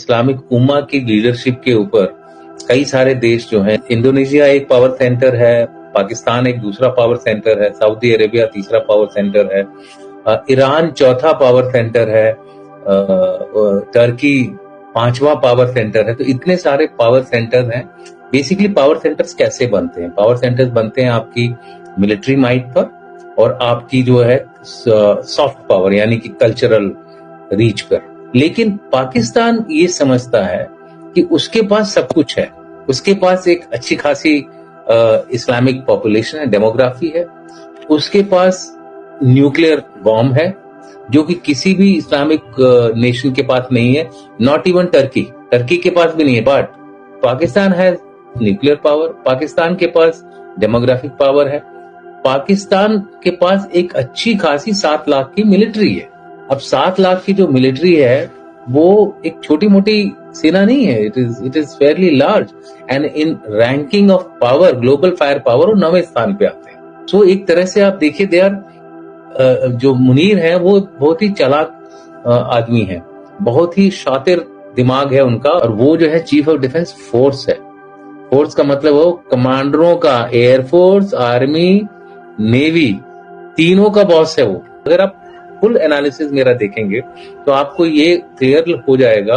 Islamic उम्मा की leadership के ऊपर कई सारे देश जो हैं, इंडोनेशिया एक पावर सेंटर है, पाकिस्तान एक दूसरा पावर सेंटर है, सऊदी अरेबिया तीसरा पावर सेंटर है, ईरान चौथा पावर सेंटर है, टर्की पांचवा पावर सेंटर है। तो इतने सारे पावर सेंटर्स हैं। बेसिकली पावर सेंटर्स कैसे बनते हैं? पावर सेंटर्स बनते हैं आपकी मिलिट्री माइट पर और आपकी जो है सॉफ्ट पावर यानी कि कल्चरल रीच पर। लेकिन पाकिस्तान ये समझता है कि उसके पास सब कुछ है, उसके पास एक अच्छी खासी इस्लामिक पॉपुलेशन है, डेमोग्राफी है, उसके पास न्यूक्लियर बॉम्ब है जो कि किसी भी इस्लामिक नेशन के पास नहीं है, नॉट इवन टर्की के पास भी नहीं है। बट पाकिस्तान है न्यूक्लियर पावर, पाकिस्तान के पास डेमोग्राफिक पावर है, पाकिस्तान के पास एक अच्छी खासी 7 लाख की मिलिट्री है। अब 7 लाख की जो मिलिट्री है वो एक छोटी मोटी सेना नहीं है, it is fairly large and in ranking of power, global fire power वो 9वें स्थान पे आते हैं। सो एक तरह से आप देखिए दे आर जो मुनीर है वो बहुत ही चालाक आदमी है, बहुत ही शातिर दिमाग है उनका, और वो जो है चीफ ऑफ डिफेंस फोर्स है। फोर्स का मतलब वो कमांडरों का, एयरफोर्स, आर्मी, नेवी, तीनों का बॉस है वो। अगर आप फुल एनालिसिस मेरा देखेंगे तो आपको ये क्लियर हो जाएगा